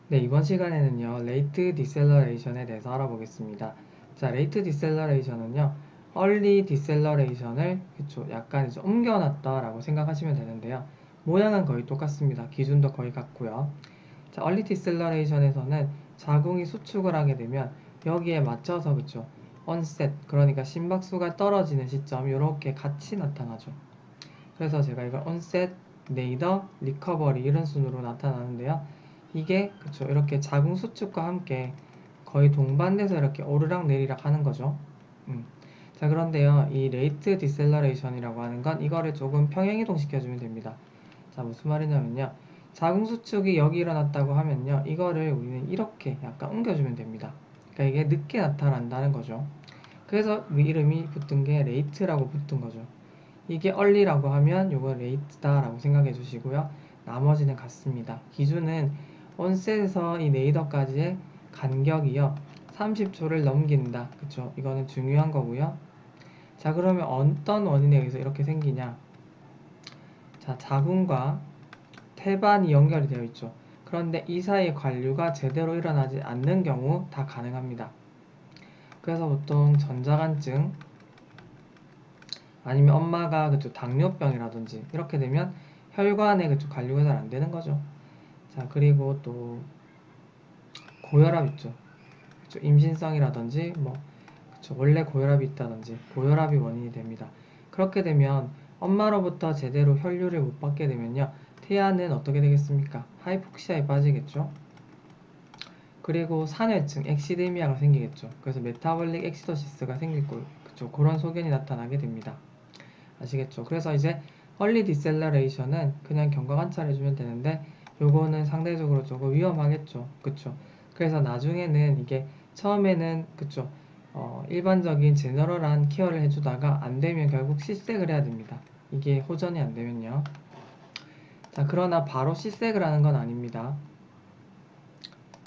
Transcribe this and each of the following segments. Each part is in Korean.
네, 이번 시간에는요, 레이트 디셀러레이션에 대해서 알아보겠습니다. 자, 레이트 디셀러레이션은요, 얼리 디셀러레이션을 그쵸, 약간 이제 옮겨놨다라고 생각하시면 되는데요. 모양은 거의 똑같습니다. 기준도 거의 같고요. 자, 얼리 디셀러레이션에서는 자궁이 수축을 하게 되면 여기에 맞춰서 그쵸, onset, 그러니까 심박수가 떨어지는 시점 이렇게 같이 나타나죠. 그래서 제가 이걸 onset, nadir, recovery 이런 순으로 나타나는데요. 이게 그쵸 이렇게 자궁 수축과 함께 거의 동반돼서 이렇게 오르락 내리락 하는 거죠. 자 그런데요 이 레이트 디셀러레이션이라고 하는 건 이거를 조금 평행이동 시켜주면 됩니다. 자 무슨 말이냐면요 자궁 수축이 여기 일어났다고 하면요 이거를 우리는 이렇게 약간 옮겨주면 됩니다. 그러니까 이게 늦게 나타난다는 거죠. 그래서 이름이 붙은 게 레이트라고 붙은 거죠. 이게 early라고 하면 요건 late다라고 생각해 주시고요. 나머지는 같습니다. 기준은 onset에서 이 nadir까지의 간격이요. 30초를 넘긴다. 그쵸? 이거는 중요한 거고요. 자, 그러면 어떤 원인에 의해서 이렇게 생기냐? 자, 자궁과 태반이 연결이 되어 있죠. 그런데 이 사이의 관류가 제대로 일어나지 않는 경우 다 가능합니다. 그래서 보통 전자간증, 아니면 엄마가 그쪽 당뇨병이라든지 이렇게 되면 혈관에 그쪽 관리가 잘 안 되는 거죠. 자 그리고 또 고혈압 있죠. 그쵸? 임신성이라든지 뭐 그쵸? 원래 고혈압이 있다든지 고혈압이 원인이 됩니다. 그렇게 되면 엄마로부터 제대로 혈류를 못 받게 되면요 태아는 어떻게 되겠습니까? 하이폭시아에 빠지겠죠. 그리고 산회증, 엑시데미아가 생기겠죠. 그래서 메타볼릭 엑시도시스가 생길 거, 그쵸? 그런 소견이 나타나게 됩니다. 아시겠죠? 그래서 이제 헐리 디셀러레이션은 그냥 경과 관찰해주면 되는데 요거는 상대적으로 조금 위험하겠죠. 그쵸? 그래서 나중에는 이게 처음에는 그쵸? 일반적인 제너럴한 케어를 해주다가 안 되면 결국 시색을 해야 됩니다. 이게 호전이 안 되면요. 자, 그러나 바로 시색을 하는 건 아닙니다.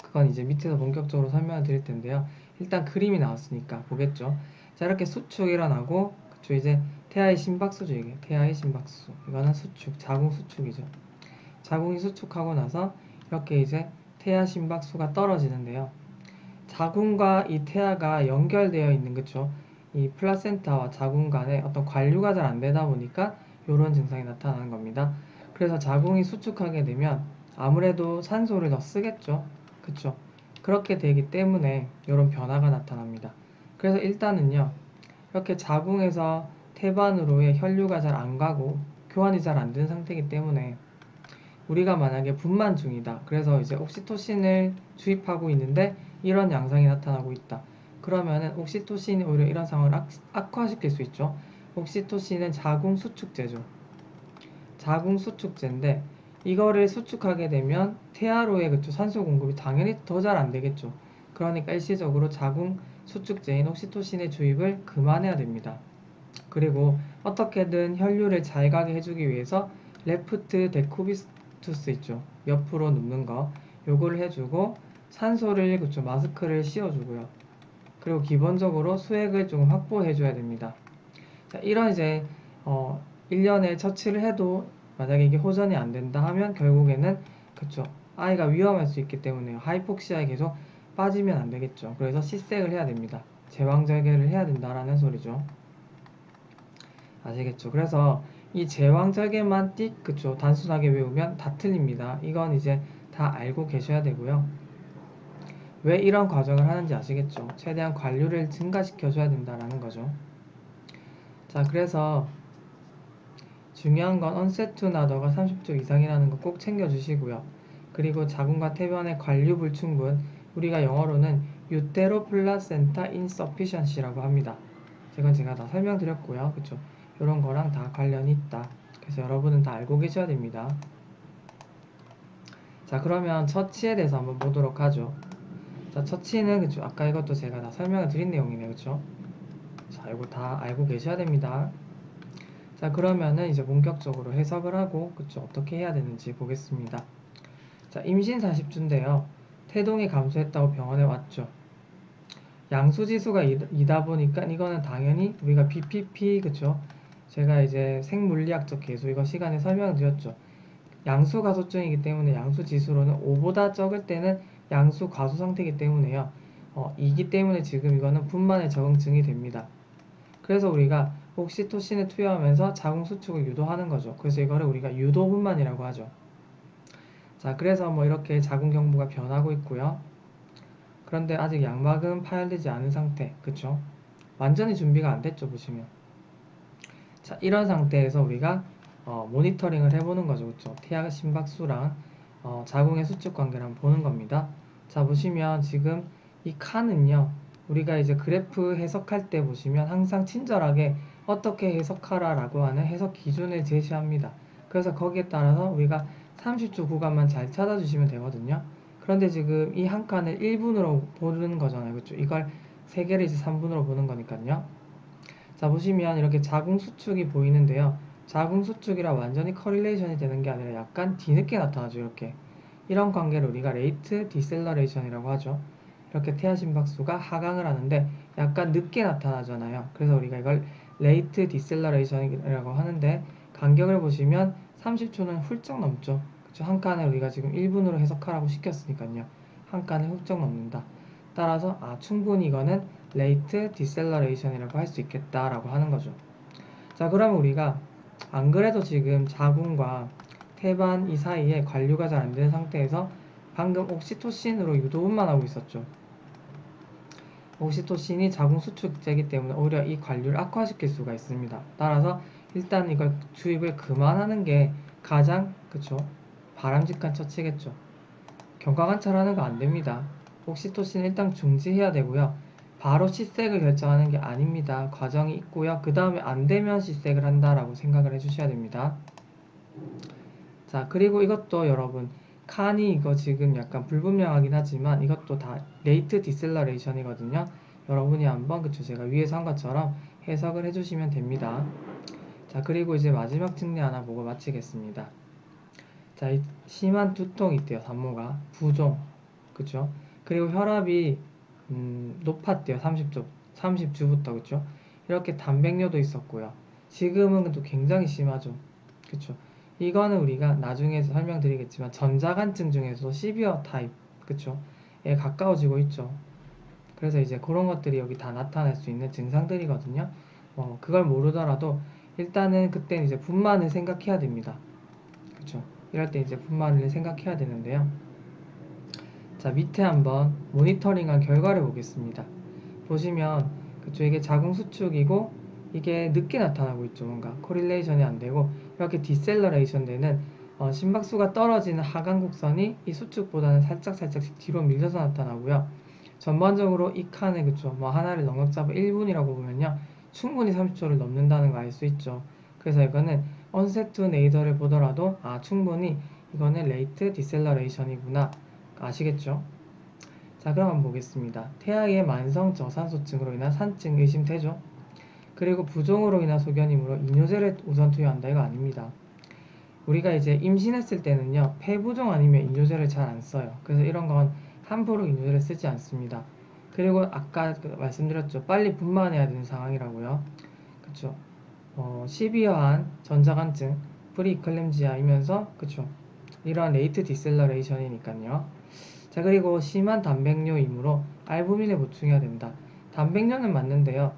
그건 이제 밑에서 본격적으로 설명을 드릴 텐데요. 일단 그림이 나왔으니까 보겠죠. 자, 이렇게 수축이 일어나고, 그쵸, 이제 태아의 심박수죠, 이게. 태아의 심박수. 이거는 수축, 자궁 수축이죠. 자궁이 수축하고 나서 이렇게 이제 태아 심박수가 떨어지는데요. 자궁과 이 태아가 연결되어 있는, 그쵸. 이 플라센타와 자궁 간에 어떤 관류가 잘 안 되다 보니까 이런 증상이 나타나는 겁니다. 그래서 자궁이 수축하게 되면 아무래도 산소를 더 쓰겠죠. 그쵸. 그렇게 되기 때문에 이런 변화가 나타납니다. 그래서 일단은요, 이렇게 자궁에서 태반으로의 혈류가 잘 안 가고 교환이 잘 안 된 상태이기 때문에 우리가 만약에 분만 중이다. 그래서 이제 옥시토신을 주입하고 있는데 이런 양상이 나타나고 있다. 그러면은 옥시토신이 오히려 이런 상황을 악화시킬 수 있죠. 옥시토신은 자궁 수축제죠. 자궁 수축제인데 이거를 수축하게 되면 태아로의 그쵸, 산소 공급이 당연히 더 잘 안 되겠죠. 그러니까 일시적으로 자궁 수축제인 옥시토신의 주입을 그만해야 됩니다. 그리고 어떻게든 혈류를 잘 가게 해주기 위해서 레프트 데쿠비투스 있죠. 옆으로 눕는 거. 요거를 해주고 산소를 그쵸, 마스크를 씌워주고요. 그리고 기본적으로 수액을 좀 확보해줘야 됩니다. 자, 이런 이제 1년에 처치를 해도 만약에 이게 호전이 안 된다 하면 결국에는 그쵸 아이가 위험할 수 있기 때문에 하이폭시아에 계속 빠지면 안 되겠죠. 그래서 시색을 해야 됩니다. 제왕절개를 해야 된다라는 소리죠. 아시겠죠? 그래서 이 제왕절개만 띡 그쵸 단순하게 외우면 다 틀립니다. 이건 이제 다 알고 계셔야 되고요. 왜 이런 과정을 하는지 아시겠죠? 최대한 관류를 증가시켜줘야 된다라는 거죠. 자, 그래서 중요한 건 onset 나더가 30초 이상이라는 거 꼭 챙겨주시고요. 그리고 자궁과 태변의 관류 불충분, 우리가 영어로는 유테로플라센타 insufficiency라고 합니다. 이건 제가 다 설명드렸고요. 그쵸? 이런 거랑 다 관련이 있다. 그래서 여러분은 다 알고 계셔야 됩니다. 자, 그러면 처치에 대해서 한번 보도록 하죠. 자, 처치는 그쵸? 아까 이것도 제가 다 설명을 드린 내용이네요. 그쵸? 자, 이거 다 알고 계셔야 됩니다. 자 그러면은 이제 본격적으로 해석을 하고 그쵸 어떻게 해야 되는지 보겠습니다. 자 임신 40주인데요 태동이 감소했다고 병원에 왔죠. 양수지수가 2다 보니까 이거는 당연히 우리가 BPP 그쵸 제가 이제 생물리학적 계수 이거 시간에 설명을 드렸죠. 양수 가소증이기 때문에 양수 지수로는 5보다 적을 때는 양수 과소 상태이기 때문에요. 2기 때문에 지금 이거는 분만에 적응증이 됩니다. 그래서 우리가 옥시토신을 투여하면서 자궁 수축을 유도하는 거죠. 그래서 이거를 우리가 유도 분만이라고 하죠. 자, 그래서 뭐 이렇게 자궁 경부가 변하고 있고요. 그런데 아직 양막은 파열되지 않은 상태, 그쵸? 완전히 준비가 안 됐죠, 보시면. 자, 이런 상태에서 우리가 모니터링을 해보는 거죠, 그쵸? 태아 심박수랑 자궁의 수축 관계를 한번 보는 겁니다. 자, 보시면 지금 이 칸은요, 우리가 이제 그래프 해석할 때 보시면 항상 친절하게 어떻게 해석하라 라고 하는 해석 기준을 제시합니다. 그래서 거기에 따라서 우리가 30초 구간만 잘 찾아주시면 되거든요. 그런데 지금 이 한 칸을 1분으로 보는 거잖아요, 그쵸? 이걸 3개를 이제 3분으로 보는 거니까요. 자, 보시면 이렇게 자궁 수축이 보이는데요. 자궁 수축이라 완전히 커릴레이션이 되는 게 아니라 약간 뒤늦게 나타나죠, 이렇게. 이런 관계를 우리가 레이트 디셀러레이션이라고 하죠. 이렇게 태아 심박수가 하강을 하는데 약간 늦게 나타나잖아요. 그래서 우리가 이걸 레이트 디셀러레이션이라고 하는데 간격을 보시면 30초는 훌쩍 넘죠. 그쵸? 한 칸을 우리가 지금 1분으로 해석하라고 시켰으니까요. 한 칸을 훌쩍 넘는다. 따라서 충분히 이거는 레이트 디셀러레이션이라고 할 수 있겠다라고 하는 거죠. 자, 그러면 우리가 안 그래도 지금 자궁과 태반 이 사이에 관류가 잘 안 되는 상태에서 방금 옥시토신으로 유도분만 하고 있었죠. 옥시토신이 자궁 수축제이기 때문에 오히려 이 관류를 악화시킬 수가 있습니다. 따라서 일단 이걸 주입을 그만하는 게 가장 그쵸 바람직한 처치겠죠. 경과관찰하는 거 안 됩니다. 옥시토신 일단 중지해야 되고요. 바로 시색을 결정하는 게 아닙니다. 과정이 있고요. 그 다음에 안 되면 시색을 한다라고 생각을 해주셔야 됩니다. 자, 그리고 이것도 여러분 칸이 이거 지금 약간 불분명하긴 하지만 이것도 다 레이트 디셀러레이션이거든요. 여러분이 한번 그쵸 제가 위에서 한 것처럼 해석을 해주시면 됩니다. 자, 그리고 이제 마지막 특례 하나 보고 마치겠습니다. 자, 이 심한 두통이 있대요. 산모가 부종, 그쵸? 그리고 혈압이 높았대요. 30주부터, 그쵸? 이렇게 단백뇨도 있었고요. 지금은 또 굉장히 심하죠. 그쵸? 이거는 우리가 나중에 설명드리겠지만 전자간증 중에서도 시비어 타입, 그쵸? 에 가까워지고 있죠. 그래서 이제 그런 것들이 여기 다 나타날 수 있는 증상들이거든요. 그걸 모르더라도 일단은 그때는 이제 분만을 생각해야 됩니다. 그쵸? 이럴 때 이제 분만을 생각해야 되는데요. 자, 밑에 한번 모니터링한 결과를 보겠습니다. 보시면 그쵸 이게 자궁 수축이고 이게 늦게 나타나고 있죠. 뭔가 코릴레이션이 안 되고 이렇게 디셀러레이션 되는 심박수가 떨어지는 하강 곡선이 이 수축보다는 살짝씩 뒤로 밀려서 나타나고요. 전반적으로 이 칸에 그쵸 뭐 하나를 넉넉 잡아 1분이라고 보면요 충분히 30초를 넘는다는 거 알 수 있죠. 그래서 이거는 언셋 투 네이더를 보더라도 충분히 이거는 레이트 디셀러레이션이구나 아시겠죠? 자, 그럼 한번 보겠습니다. 태아의 만성 저산소증으로 인한 산증 의심되죠? 그리고 부종으로 인한 소견이므로 이뇨제를 우선 투여한다 이거 아닙니다. 우리가 이제 임신했을 때는요 폐부종 아니면 이뇨제를 잘 안 써요. 그래서 이런 건 함부로 이뇨제를 쓰지 않습니다. 그리고 아까 말씀드렸죠 빨리 분만해야 되는 상황이라고요. 그쵸? 시비어한 전자간증 프리클램지아이면서 그쵸? 이러한 레이트 디셀러레이션이니까요. 자, 그리고 심한 단백뇨이므로 알부민을 보충해야 된다. 단백뇨는 맞는데요.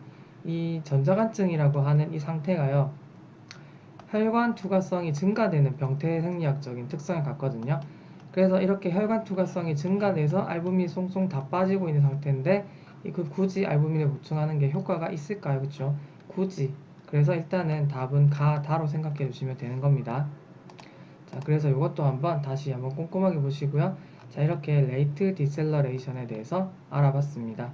이 전자간증이라고 하는 이 상태가요. 혈관 투과성이 증가되는 병태 생리학적인 특성을 갖거든요. 그래서 이렇게 혈관 투과성이 증가돼서 알부민이 송송 다 빠지고 있는 상태인데 굳이 알부민을 보충하는 게 효과가 있을까요? 그렇죠? 굳이. 그래서 일단은 답은 다로 생각해 주시면 되는 겁니다. 자, 그래서 이것도 다시 한번 꼼꼼하게 보시고요. 자, 이렇게 레이트 디셀러레이션에 대해서 알아봤습니다.